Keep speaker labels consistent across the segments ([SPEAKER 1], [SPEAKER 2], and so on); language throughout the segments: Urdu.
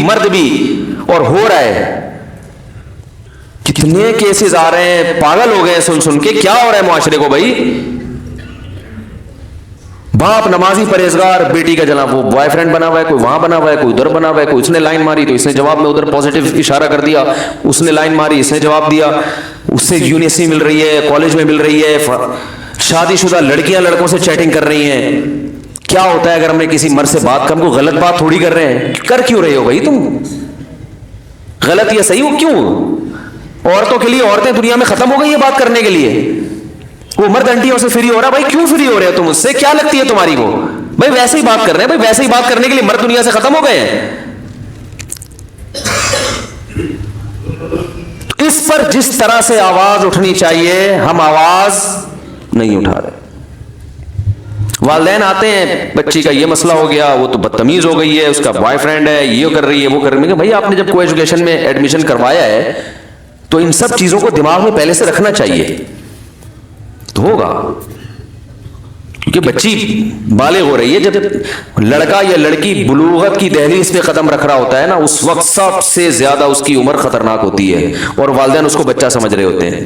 [SPEAKER 1] مرد بھی, اور ہو رہا ہے. کتنے کیسز آ رہے ہیں, پاگل ہو گئے سن سن کے. کیا ہو رہا ہے معاشرے کو بھائی؟ باپ نمازی پرہیزگار, بیٹی کا جناب وہ بوائے فرینڈ بنا ہوا ہے, کوئی وہاں بنا ہوا ہے, کوئی ادھر بنا ہوا ہے, کوئی اس نے لائن ماری تو اس نے جواب میں ادھر پازیٹیو اشارہ کر دیا, اس نے لائن ماری اس نے جواب دیا, اس سے یونیورسٹی مل رہی ہے, کالج میں مل رہی ہے, شادی شدہ لڑکیاں لڑکوں سے چیٹنگ کر رہی ہیں. کیا ہوتا ہے اگر ہم نے کسی مرد سے بات کر, ہم کو غلط بات تھوڑی کر رہے ہیں, کر کیوں رہے ہو بھائی تم؟ غلط یا صحیح ہو کیوں؟ عورتوں کے لیے عورتیں دنیا میں ختم ہو گئی ہے بات کرنے کے لیے. وہ مرد انٹیوں سے فری ہو رہا ہے, بھائی کیوں فری ہو رہے ہو تم؟ اس سے کیا لگتی ہے تمہاری وہ؟ بھائی ویسے ہی بات کر رہے ہیں, بھائی ویسے ہی بات کرنے کے لیے مرد دنیا سے ختم ہو گئے ہیں. اس پر جس طرح سے آواز اٹھنی چاہیے ہم آواز نہیں اٹھا رہے. والدین آتے ہیں, بچی کا یہ مسئلہ ہو گیا, وہ تو بدتمیز ہو گئی ہے, اس کا بوائے فرینڈ ہے, یہ کر رہی ہے, وہ کر رہی ہے. بھائی آپ نے جب کو ایجوکیشن میں ایڈمیشن کروایا ہے تو ان سب چیزوں کو دماغ میں پہلے سے رکھنا چاہیے تو ہوگا. کیونکہ بچی بالغ ہو رہی ہے, جب لڑکا یا لڑکی بلوغت کی دہلیز پہ قدم رکھ رہا ہوتا ہے نا, اس وقت سب سے زیادہ اس کی عمر خطرناک ہوتی ہے, اور والدین اس کو بچہ سمجھ رہے ہوتے ہیں.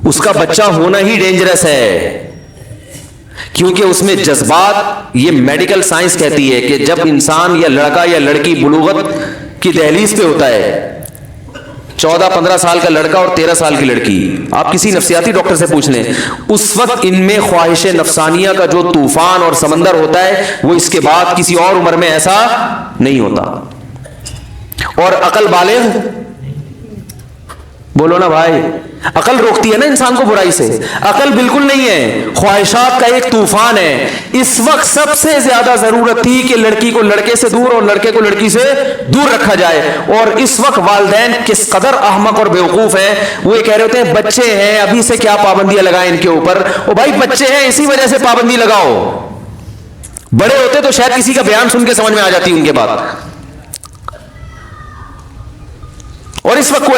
[SPEAKER 1] اس کا بچہ ہونا ہی ڈینجرس ہے, کیونکہ اس میں جذبات, یہ میڈیکل سائنس کہتی ہے کہ جب انسان یا لڑکا یا لڑکی بلوغت کی دہلیز پہ ہوتا ہے, 14-15 سال کا لڑکا اور 13 سال کی لڑکی, آپ کسی نفسیاتی ڈاکٹر سے پوچھ لیں, اس وقت ان میں خواہش نفسانیہ کا جو طوفان اور سمندر ہوتا ہے وہ اس کے بعد کسی اور عمر میں ایسا نہیں ہوتا. اور عقل بالغ, بولو نا بھائی, عقل روکتی ہے نا انسان کو برائی سے, عقل بالکل نہیں ہے, خواہشات کا ایک طوفان ہے. اس وقت سب سے زیادہ ضرورت تھی کہ لڑکی کو لڑکے سے دور اور لڑکے کو لڑکی سے دور رکھا جائے, اور اس وقت والدین کس قدر احمق اور بیوقوف ہیں. وہ یہ کہہ رہے ہوتے ہیں بچے ہیں ابھی سے کیا پابندیاں لگائیں ان کے اوپر. او بھائی بچے ہیں اسی وجہ سے پابندی لگاؤ, بڑے ہوتے تو شاید کسی کا بیان سن کے سمجھ میں آ جاتی ان کے بات. اور اس وقت کو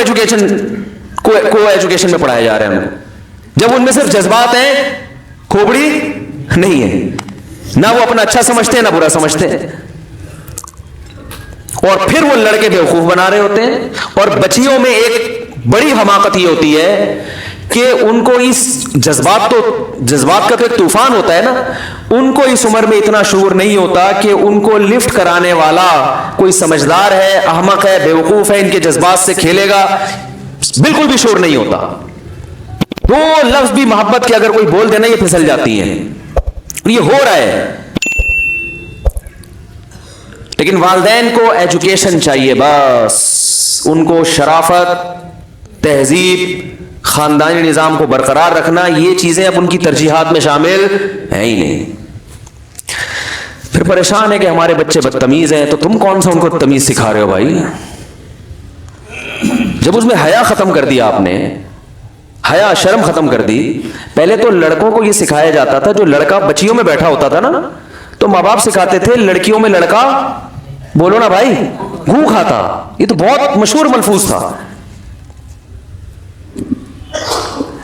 [SPEAKER 1] ایجوکیشن میں پڑھایا جا رہا ہے ہم, جب ان میں صرف جذبات ہیں, کھوپڑی نہیں ہے, نہ وہ اپنا اچھا سمجھتے ہیں نہ برا سمجھتے ہیں, اور پھر وہ لڑکے بیوقوف بنا رہے ہوتے ہیں. اور بچیوں میں ایک بڑی حماقت یہ ہوتی ہے کہ ان کو اس جذبات کا تو ایک طوفان ہوتا ہے نا, ان کو اس عمر میں اتنا شعور نہیں ہوتا کہ ان کو لفٹ کرانے والا کوئی سمجھدار ہے, احمق ہے, بیوقوف ہے, ان کے جذبات سے کھیلے گا, بالکل بھی شعور نہیں ہوتا. دو لفظ بھی محبت کے اگر کوئی بول دینا یہ پھسل جاتی ہیں. یہ ہو رہا ہے, لیکن والدین کو ایجوکیشن چاہیے, بس ان کو شرافت, تہذیب, خاندانی نظام کو برقرار رکھنا, یہ چیزیں اب ان کی ترجیحات میں شامل ہیں ہی نہیں. پھر پریشان ہے کہ ہمارے بچے بدتمیز ہیں, تو تم کون سا ان کو تمیز سکھا رہے ہو بھائی؟ جب اس میں حیا ختم کر دیا آپ نے, حیا شرم ختم کر دی. پہلے تو لڑکوں کو یہ سکھایا جاتا تھا, جو لڑکا بچیوں میں بیٹھا ہوتا تھا نا, تو ماں باپ سکھاتے تھے لڑکیوں میں لڑکا, بولو نا بھائی, گھو کھاتا. یہ تو بہت مشہور ملفوظ تھا.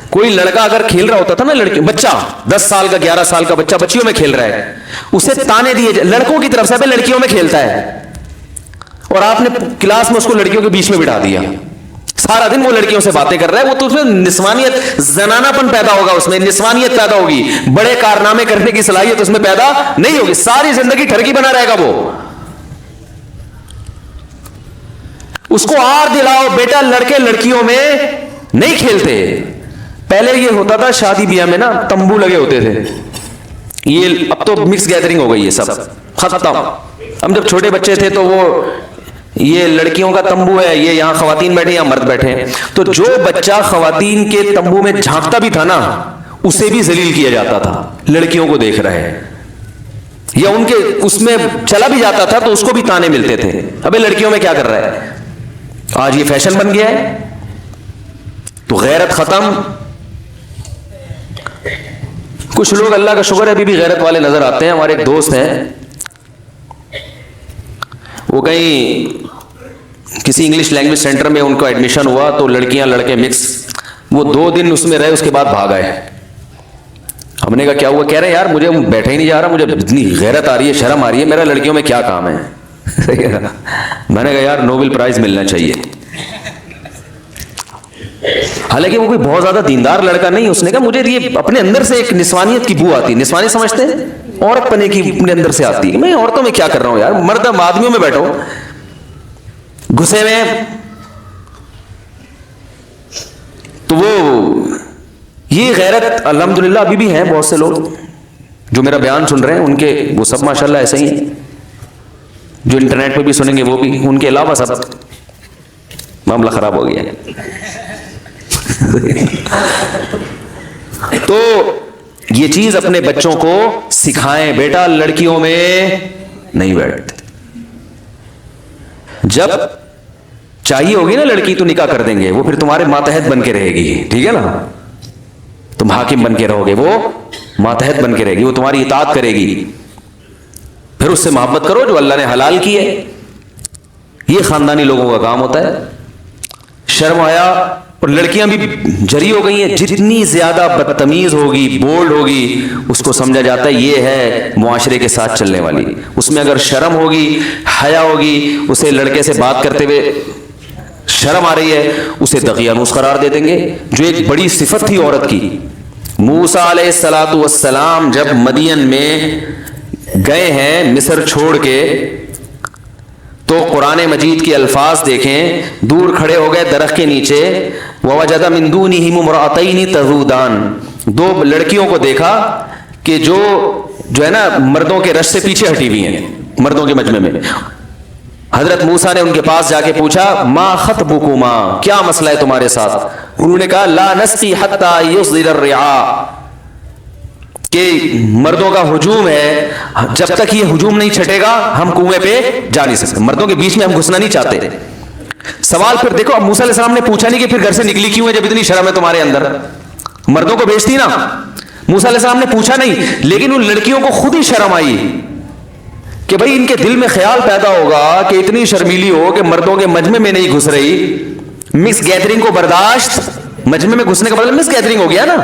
[SPEAKER 1] کوئی لڑکا اگر کھیل رہا ہوتا تھا نا, لڑکی بچہ 10 سال کا 11 سال کا بچہ بچیوں میں کھیل رہا ہے, اسے تانے دیے لڑکوں کی طرف سے, لڑکیوں میں کھیلتا ہے, اور آپ نے کلاس میں اس کو لڑکیوں کے بیچ میں بٹھا دیا, سارا دن وہ لڑکیوں سے باتیں کر رہا ہے. وہ تو اس میں نسوانیت, زنانہ پن پیدا ہوگا, اس میں نسوانیت پیدا ہوگی, بڑے کارنامے کرنے کی صلاحیت اس میں پیدا نہیں ہوگی, ساری زندگی ٹھرکی بنا رہے گا وہ. اس کو آر دلاؤ بیٹا, لڑکے لڑکیوں میں نہیں کھیلتے. پہلے یہ ہوتا تھا شادی بیاہ میں نا, تمبو لگے ہوتے تھے. یہ اب تو مکس گیدرنگ ہو گئی ہے, سب ختم. ہم جب چھوٹے بچے تھے تو وہ یہ لڑکیوں کا تمبو ہے, یہ یہاں خواتین بیٹھے یا مرد بیٹھے ہیں, تو جو بچہ خواتین کے تمبو میں جھانکتا بھی تھا نا, اسے بھی ذلیل کیا جاتا تھا. لڑکیوں کو دیکھ رہے ہیں, یا ان کے اس میں چلا بھی جاتا تھا تو اس کو بھی تانے ملتے تھے, ابے لڑکیوں میں کیا کر رہا ہے. آج یہ فیشن بن گیا ہے, تو غیرت ختم. کچھ لوگ اللہ کا شکر ہے ابھی بھی غیرت والے نظر آتے ہیں. ہمارے ایک دوست ہیں, وہ کہیں کسی انگلش لینگویج سینٹر میں ان کا ایڈمیشن ہوا, تو لڑکیاں لڑکے مکس, وہ 2 دن اس میں رہے, اس کے بعد بھاگ آئے. ہم نے کہا کیا ہوا؟ کہہ رہے یار مجھے بیٹھا ہی نہیں جا رہا, مجھے اتنی غیرت آ رہی ہے, شرم آ رہی ہے, میرا لڑکیوں میں کیا کام ہے. میں نے کہا یار نوبل پرائز ملنا چاہیے. حالانکہ وہ کوئی بہت زیادہ دیندار لڑکا نہیں. اس نے کہا مجھے یہ اپنے اندر سے ایک نسوانیت کی بو آتی ہے. نسوانی سمجھتے ہیں؟ عورت پنے کی اپنے اندر سے آتی ہے. میں عورتوں میں کیا کر رہا ہوں یار, مرد آدمیوں میں بیٹھو گھسے میں. تو وہ یہ غیرت الحمدللہ ابھی بھی ہیں بہت سے لوگ جو میرا بیان سن رہے ہیں, ان کے وہ سب ماشاءاللہ ایسے ہی ہیں. جو انٹرنیٹ پہ بھی سنیں گے وہ بھی, ان کے علاوہ سب معاملہ خراب ہو گیا. تو یہ چیز اپنے بچوں کو سکھائیں, بیٹا لڑکیوں میں نہیں بیٹھتے. جب چاہیے ہوگی نا لڑکی تو نکاح کر دیں گے, وہ پھر تمہارے ماتحت بن کے رہے گی, ٹھیک ہے نا. تم حاکم بن کے رہو گے, وہ ماتحت بن کے رہے گی, وہ تمہاری اطاعت کرے گی. پھر اس سے محبت کرو جو اللہ نے حلال کی ہے. یہ خاندانی لوگوں کا کام ہوتا ہے. شرم آیا, اور لڑکیاں بھی جری ہو گئی ہیں. جتنی زیادہ بدتمیز ہوگی, بولڈ ہوگی, اس کو سمجھا جاتا ہے یہ ہے معاشرے کے ساتھ چلنے والی. اس میں اگر شرم ہوگی, حیا ہوگی, اسے لڑکے سے بات کرتے ہوئے شرم آ رہی ہے, اسے دغیانوس قرار دے دیں گے, جو ایک بڑی صفت تھی عورت کی. موسیٰ علیہ السلام جب مدین میں گئے ہیں مصر چھوڑ کے, تو قرآن مجید کے الفاظ دیکھیں. دور کھڑے ہو گئے درخت کے نیچے, وَوَجَدَ مِن دُونِهِمُ امْرَأَتَيْنِ تَذُودَانِ, دو لڑکیوں کو دیکھا کہ جو ہے نا مردوں کے رش سے پیچھے ہٹی ہوئی ہیں, مردوں کے مجمع میں. حضرت موسیٰ نے ان کے پاس جا کے پوچھا ما خطبکما, کیا مسئلہ ہے تمہارے ساتھ؟ انہوں نے کہا لا نسقی حتی یصدر الرعاء, کہ مردوں کا ہجوم ہے, جب تک یہ ہجوم نہیں چھٹے گا ہم کنویں پہ جا نہیں سکتے. مردوں کے بیچ میں ہم گھسنا نہیں چاہتے. سوال پھر دیکھو, اب موسیٰ علیہ السلام نے پوچھا نہیں کہ پھر گھر سے نکلی کیوں ہے جب اتنی شرم ہے تمہارے اندر, مردوں کو بھیجتی نا. موسیٰ علیہ السلام نے پوچھا نہیں, لیکن ان لڑکیوں کو خود ہی شرم آئی کہ بھئی ان کے دل میں خیال پیدا ہوگا کہ اتنی شرمیلی ہو کہ مردوں کے مجمع میں نہیں گھس رہی. مکس گیدرنگ کو برداشت, مجمع میں گھسنے کا مطلب مکس گیدرنگ ہو گیا نا.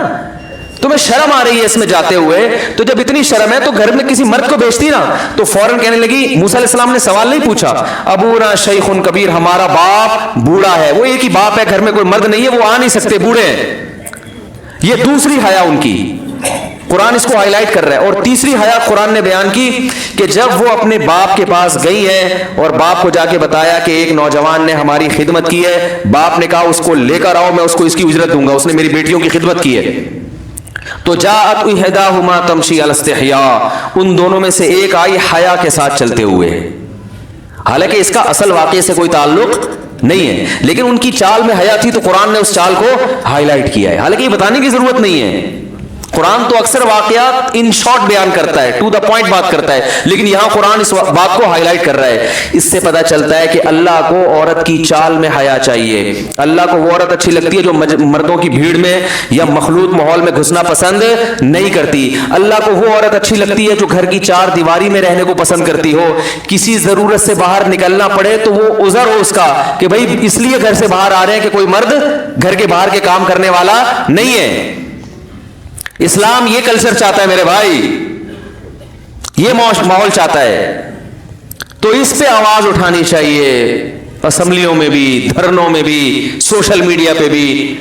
[SPEAKER 1] تمہیں شرم آ رہی ہے اس میں جاتے ہوئے, تو جب اتنی شرم ہے تو گھر میں کسی مرد کو بھیجتی نا. تو فوراً کہنے لگی, موسیٰ علیہ السلام نے سوال نہیں پوچھا, ابونا شیخ کبیر, ہمارا باپ بوڑھا ہے. وہ ایک ہی باپ ہے, گھر میں کوئی مرد نہیں ہے, وہ آ نہیں سکتے, بوڑھے ہیں. یہ دوسری حیا ان کی, قرآن اس کو ہائی لائٹ کر رہا ہے. اور تیسری حیا قرآن نے بیان کی کہ جب وہ اپنے باپ کے پاس گئی ہے اور باپ کو جا کے بتایا کہ ایک نوجوان نے ہماری خدمت کی ہے, باپ نے کہا اس کو لے کر آؤ, میں اس کو اس کی اجرت دوں گا, اس نے میری بیٹیوں کی خدمت کی ہے. تو جاءت احداہما تمشی علی استحیاء, ان دونوں میں سے ایک آئی حیا کے ساتھ چلتے ہوئے. حالانکہ اس کا اصل واقعے سے کوئی تعلق نہیں ہے, لیکن ان کی چال میں حیا تھی تو قرآن نے اس چال کو ہائی لائٹ کیا ہے. حالانکہ یہ بتانے کی ضرورت نہیں ہے, قرآن تو اکثر واقعات ان شارٹ بیان کرتا ہے, ٹو دا پوائنٹ بات کرتا ہے, لیکن یہاں قرآن اس بات کو ہائی لائٹ کر رہا ہے. اس سے پتہ چلتا ہے کہ اللہ کو عورت کی چال میں حیا چاہیے. اللہ کو وہ عورت اچھی لگتی ہے جو مردوں کی بھیڑ میں یا مخلوط ماحول میں گھسنا پسند نہیں کرتی. اللہ کو وہ عورت اچھی لگتی ہے جو گھر کی چار دیواری میں رہنے کو پسند کرتی ہو. کسی ضرورت سے باہر نکلنا پڑے تو وہ عذر ہو اس کا کہ بھائی اس لیے گھر سے باہر آ رہے ہیں کہ کوئی مرد گھر کے باہر کے کام کرنے والا نہیں ہے. اسلام یہ کلچر چاہتا ہے میرے بھائی, یہ ماحول چاہتا ہے. تو اس پہ آواز اٹھانی چاہیے, اسمبلیوں میں بھی, دھرنوں میں بھی, سوشل میڈیا پہ بھی.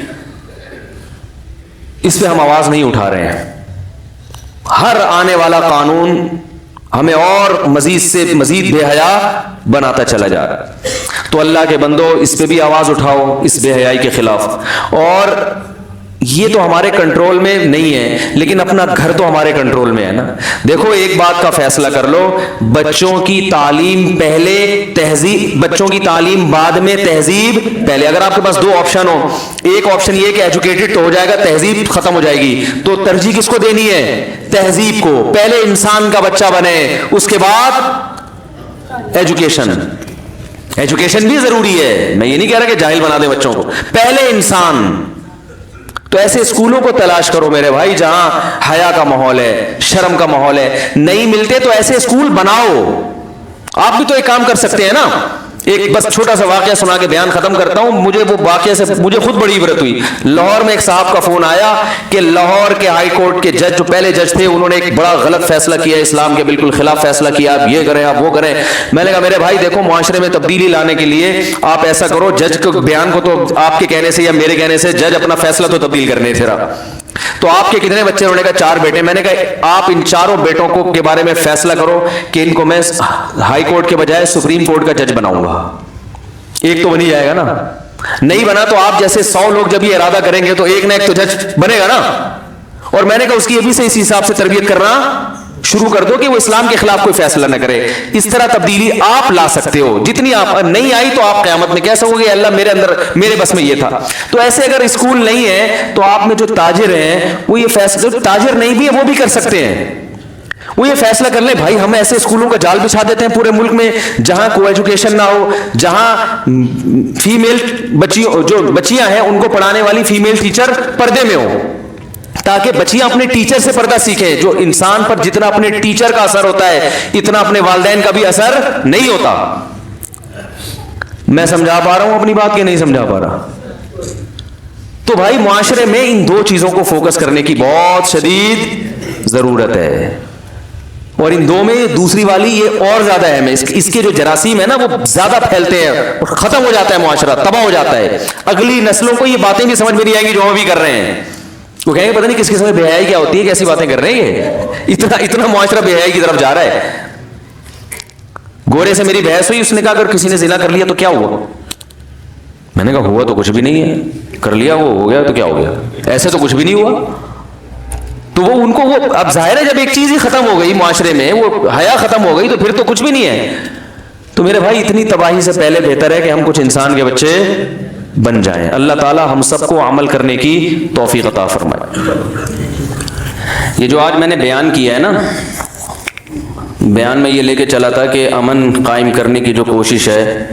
[SPEAKER 1] اس پہ ہم آواز نہیں اٹھا رہے ہیں. ہر آنے والا قانون ہمیں اور مزید سے مزید بے حیا بناتا چلا جا رہا ہے. تو اللہ کے بندو اس پہ بھی آواز اٹھاؤ, اس بے حیائی کے خلاف. اور یہ تو ہمارے کنٹرول میں نہیں ہے, لیکن اپنا گھر تو ہمارے کنٹرول میں ہے نا. دیکھو ایک بات کا فیصلہ کر لو, بچوں کی تعلیم پہلے, تہذیب, بچوں کی تعلیم بعد میں, تہذیب پہلے. اگر آپ کے پاس دو آپشن ہو, ایک آپشن یہ کہ ایجوکیٹڈ تو ہو جائے گا, تہذیب ختم ہو جائے گی, تو ترجیح کس کو دینی ہے؟ تہذیب کو. پہلے انسان کا بچہ بنے, اس کے بعد ایجوکیشن. ایجوکیشن بھی ضروری ہے, میں یہ نہیں کہہ رہا کہ جاہل بنا دیں بچوں کو, پہلے انسان. تو ایسے اسکولوں کو تلاش کرو میرے بھائی جہاں حیا کا ماحول ہے, شرم کا ماحول ہے. نہیں ملتے تو ایسے اسکول بناؤ. آپ بھی تو ایک کام کر سکتے ہیں نا, ایک بس چھوٹا سا واقعہ سنا کے بیان ختم کرتا ہوں. مجھے وہ واقعے سے مجھے خود بڑی عبرت ہوئی. لاہور میں ایک صاحب کا فون آیا کہ لاہور کے ہائی کورٹ کے جج جو پہلے جج تھے انہوں نے ایک بڑا غلط فیصلہ کیا, اسلام کے بالکل خلاف فیصلہ کیا, آپ یہ کریں آپ وہ کریں. میں نے کہا میرے بھائی دیکھو, معاشرے میں تبدیلی لانے کے لیے آپ ایسا کرو, جج کے بیان کو تو آپ کے کہنے سے یا میرے کہنے سے جج اپنا فیصلہ تو تبدیل کرنے تھے. تو آپ کے کتنے بچے؟ انہوں نے کہا 4 بیٹے. میں نے کہا آپ ان 4 بیٹوں کو کے بارے میں فیصلہ کرو کہ ان کو میں ہائی کورٹ کے بجائے سپریم کورٹ کا جج بناؤں گا. ایک تو بن ہی جائے گا نا, نہیں بنا تو آپ جیسے 100 لوگ جب یہ ارادہ کریں گے تو ایک نہ ایک تو جج بنے گا نا. اور میں نے کہا اس کی ابھی سے اسی حساب سے تربیت کرنا شروع کر دو کہ وہ اسلام کے خلاف کوئی فیصلہ نہ کرے. اس طرح تبدیلی آپ لا سکتے ہو. جتنی آپ نہیں آئی تو آپ قیامت میں کہہ سکو گے اللہ میرے اندر میرے بس میں یہ تھا. تو ایسے اگر اسکول نہیں ہے تو آپ میں جو تاجر ہیں وہ یہ فیصلہ, جو تاجر نہیں بھی ہے وہ بھی کر سکتے ہیں, وہ یہ فیصلہ کر لیں بھائی ہم ایسے اسکولوں کا جال بچھا دیتے ہیں پورے ملک میں جہاں کو ایجوکیشن نہ ہو, جہاں فیمیل بچیوں جو بچیاں ہیں ان کو پڑھانے والی فیمیل ٹیچر پردے میں ہو, تاکہ بچیاں اپنے ٹیچر سے پردہ سیکھیں. جو انسان پر جتنا اپنے ٹیچر کا اثر ہوتا ہے اتنا اپنے والدین کا بھی اثر نہیں ہوتا. میں سمجھا پا رہا ہوں اپنی بات کہ نہیں سمجھا پا رہا؟ تو بھائی معاشرے میں ان 2 چیزوں کو فوکس کرنے کی بہت شدید ضرورت ہے, اور ان 2 میں دوسری والی یہ اور زیادہ اہم ہے. اس کے جو جراثیم ہے نا وہ زیادہ پھیلتے ہیں اور ختم ہو جاتا ہے معاشرہ, تباہ ہو جاتا ہے. اگلی نسلوں کو یہ باتیں بھی سمجھ میں نہیں آئیں گی جو ہم بھی کر رہے ہیں. وہ کہیں گے پتہ نہیں کس قسم بے حیائی کیا ہوتی ہے, کیسی باتیں کر رہے ہیں یہ, اتنا معاشرہ بے حیائی کی طرف جا رہا ہے. گورے سے میری بحث ہوئی, اس نے کہا اگر کسی نے زنا کر لیا تو کیا ہوا؟ میں نے کہا ہوا تو کچھ بھی نہیں ہے, کر لیا وہ ہو گیا تو کیا ہو گیا, ایسے تو کچھ بھی نہیں ہوا. تو وہ ان کو وہ اب ظاہر ہے جب ایک چیز ہی ختم ہو گئی معاشرے میں, وہ حیا ختم ہو گئی تو پھر تو کچھ بھی نہیں ہے. تو میرے بھائی اتنی تباہی سے پہلے بہتر ہے کہ ہم کچھ انسان کے بچے بن جائیں. اللہ تعالی ہم سب کو عمل کرنے کی توفیق عطا فرمائے. یہ جو آج میں نے بیان کیا ہے نا, بیان میں یہ لے کے چلا تھا کہ امن قائم کرنے کی جو کوشش ہے,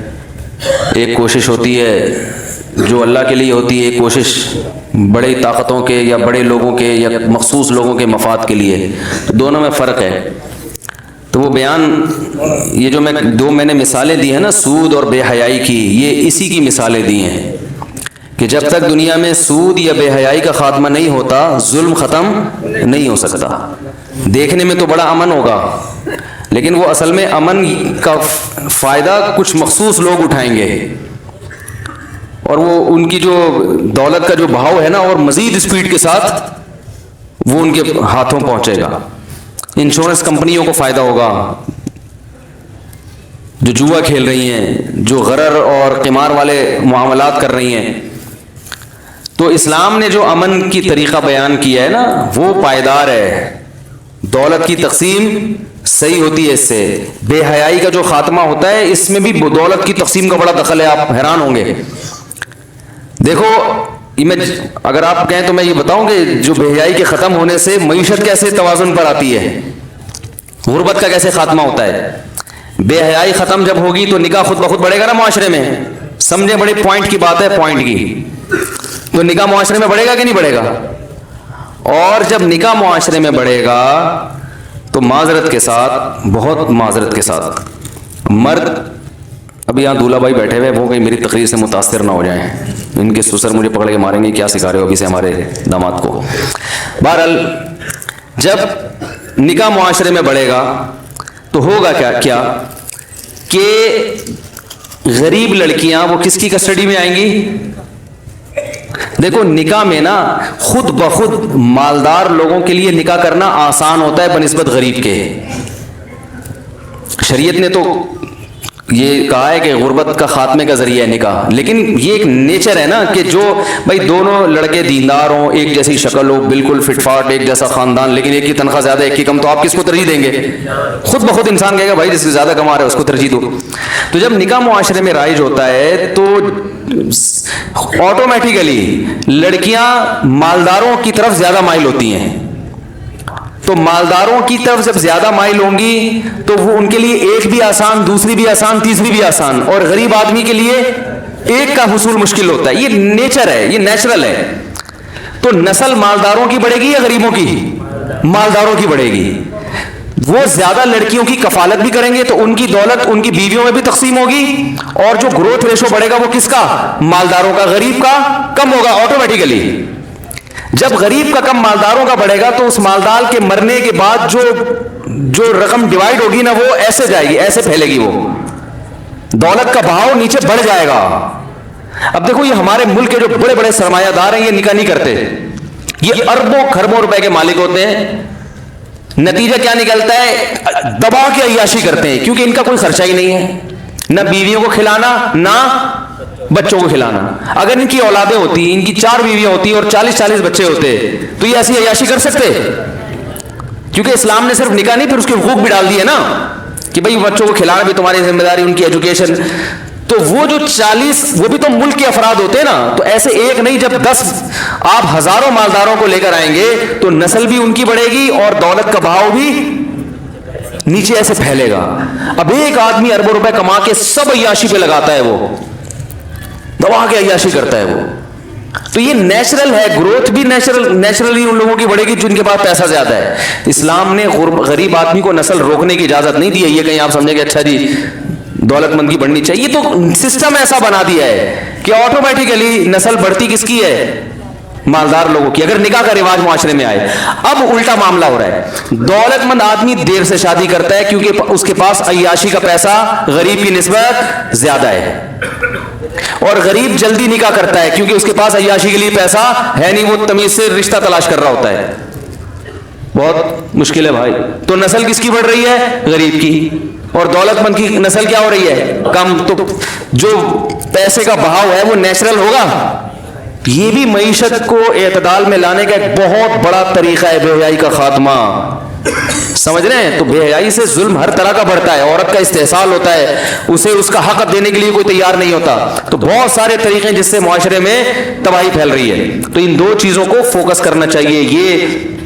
[SPEAKER 1] ایک کوشش ہوتی ہے جو اللہ کے لیے ہوتی ہے, ایک کوشش بڑی طاقتوں کے یا بڑے لوگوں کے یا مخصوص لوگوں کے مفاد کے لیے. تو دونوں میں فرق ہے. تو وہ بیان یہ جو میں نے مثالیں دی ہیں نا سود اور بے حیائی کی, یہ اسی کی مثالیں دی ہیں کہ جب تک دنیا میں سود یا بے حیائی کا خاتمہ نہیں ہوتا ظلم ختم نہیں ہو سکتا. دیکھنے میں تو بڑا امن ہوگا لیکن وہ اصل میں امن کا فائدہ کچھ مخصوص لوگ اٹھائیں گے, اور وہ ان کی جو دولت کا جو بہاؤ ہے نا اور مزید اسپیڈ کے ساتھ وہ ان کے ہاتھوں پہنچے گا. انشورنس کمپنیوں کو فائدہ ہوگا جو جوا کھیل رہی ہیں, جو غرر اور قمار والے معاملات کر رہی ہیں. تو اسلام نے جو امن کی طریقہ بیان کیا ہے نا وہ پائیدار ہے. دولت کی تقسیم صحیح ہوتی ہے اس سے. بے حیائی کا جو خاتمہ ہوتا ہے اس میں بھی دولت کی تقسیم کا بڑا دخل ہے. آپ حیران ہوں گے. دیکھو اگر آپ کہیں تو میں یہ بتاؤں کہ جو بے حیائی کے ختم ہونے سے معیشت کیسے توازن پر آتی ہے, غربت کا کیسے خاتمہ ہوتا ہے. بے حیائی ختم جب ہوگی تو نکاح خود بخود بڑھے گا نا معاشرے میں. سمجھے, بڑے پوائنٹ کی بات ہے, پوائنٹ کی. تو نکاح معاشرے میں بڑھے گا کہ نہیں بڑھے گا؟ اور جب نکاح معاشرے میں بڑھے گا تو معذرت کے ساتھ, بہت معذرت کے ساتھ, مرد, ابھی یہاں دولہا بھائی بیٹھے ہوئے, وہ کہیں میری تقریر سے متاثر نہ ہو جائیں, ان کے سسر مجھے پکڑ کے ماریں گے کیا سکھا رہے ہو ابھی سے ہمارے داماد کو. بہرحال جب نکاح معاشرے میں بڑھے گا تو ہوگا کیا کہ غریب لڑکیاں وہ کس کی کسٹڈی میں آئیں گی؟ دیکھو نکاح میں نا خود بخود مالدار لوگوں کے لیے نکاح کرنا آسان ہوتا ہے بنسبت غریب کے. شریعت نے تو یہ کہا ہے کہ غربت کا خاتمے کا ذریعہ ہے نکاح, لیکن یہ ایک نیچر ہے نا کہ جو بھائی دونوں لڑکے دیندار ہوں, ایک جیسی شکل ہو, بالکل فٹ فاٹ, ایک جیسا خاندان, لیکن ایک کی تنخواہ زیادہ ایک کی کم, تو آپ کس کو ترجیح دیں گے؟ خود بخود انسان کہے گا بھائی جس سے زیادہ کما رہا ہے اس کو ترجیح دو. تو جب نکاح معاشرے میں رائج ہوتا ہے تو آٹومیٹیکلی لڑکیاں مالداروں کی طرف زیادہ مائل ہوتی ہیں. تو مالداروں کی طرف جب زیادہ مائل ہوں گی تو وہ ان کے لیے ایک بھی آسان, دوسری بھی آسان, تیسری بھی آسان, اور غریب آدمی کے لیے ایک کا حصول مشکل ہوتا ہے. یہ نیچر ہے, یہ نیچرل ہے. تو نسل مالداروں کی بڑھے گی یا غریبوں کی؟ مالداروں کی بڑھے گی. وہ زیادہ لڑکیوں کی کفالت بھی کریں گے تو ان کی دولت ان کی بیویوں میں بھی تقسیم ہوگی, اور جو گروتھ ریشو بڑھے گا وہ کس کا؟ مالداروں کا. غریب کا کم ہوگا آٹومیٹیکلی. جب غریب کا کم مالداروں کا بڑھے گا تو اس مالدار کے مرنے کے بعد جو رقم ڈیوائیڈ ہوگی نا وہ ایسے جائے گی, ایسے پھیلے گی, وہ دولت کا بہاؤ نیچے بڑھ جائے گا. اب دیکھو یہ ہمارے ملک کے جو بڑے بڑے سرمایہ دار ہیں یہ نکاح نہیں کرتے, یہ اربوں خربوں روپے کے مالک ہوتے ہیں. نتیجہ کیا نکلتا ہے؟ دبا کے عیاشی کرتے ہیں, کیونکہ ان کا کوئی خرچہ ہی نہیں ہے, نہ بیویوں کو کھلانا نہ بچوں کو کھلانا. اگر ان کی اولادیں ہوتی, ان کی 4 بیویاں ہوتی اور 40 بچے ہوتے تو یہ ایسی عیاشی کر سکتے؟ کیونکہ اسلام نے صرف نکاح نہیں پھر اس کے حقوق بھی ڈال دیے نا, کہ بھئی بچوں کو کھلانا بھی تمہاری ذمہ داری, ان کی ایجوکیشن. تو وہ جو 40 وہ بھی تو ملک کے افراد ہوتے ہیں نا, تو ایسے ایک نہیں جب 10 آپ ہزاروں مالداروں کو لے کر آئیں گے تو نسل بھی ان کی بڑھے گی اور دولت کا بہاؤ بھی نیچے ایسے پھیلے گا. اب ایک آدمی اربوں روپے کما کے سب عیاشی پہ لگاتا ہے, وہ دبا کے عیاشی کرتا ہے وہ. تو یہ نیچرل ہے, گروتھ بھی نیچرلی ان لوگوں کی بڑھے گی جن کے پاس پیسہ زیادہ ہے. اسلام نے غریب آدمی کو نسل روکنے کی اجازت نہیں دی ہے. یہ کہیں آپ سمجھیں کہ اچھا جی دولت مند کی بڑھنی چاہیے, تو سسٹم ایسا بنا دیا ہے کہ آٹومیٹیکلی نسل بڑھتی کس کی ہے؟ مالدار لوگوں کی, اگر نکاح کا رواج معاشرے میں آئے. اب الٹا معاملہ ہو رہا ہے, دولت مند آدمی دیر سے شادی کرتا ہے کیونکہ اس کے پاس عیاشی کا پیسہ غریب کی نسبت زیادہ ہے, اور غریب جلدی نکاح کرتا ہے کیونکہ اس کے پاس عیاشی کے لیے پیسہ ہے نہیں, وہ تمیز سے رشتہ تلاش کر رہا ہوتا ہے. بہت مشکل ہے بھائی. تو نسل کس کی بڑھ رہی ہے؟ غریب کی. اور دولت مند کی نسل کیا ہو رہی ہے؟ کم. تو جو پیسے کا بہاؤ ہے وہ نیچرل ہوگا. یہ بھی معیشت کو اعتدال میں لانے کا ایک بہت بڑا طریقہ ہے, بے حیائی کا خاتمہ. سمجھ رہے ہیں؟ تو بے حیائی سے ظلم ہر طرح کا بڑھتا ہے, عورت کا استحصال ہوتا ہے, اسے اس کا حق دینے کے لیے کوئی تیار نہیں ہوتا. تو بہت سارے طریقے جس سے معاشرے میں تباہی پھیل رہی ہے. تو ان 2 چیزوں کو فوکس کرنا چاہیے. یہ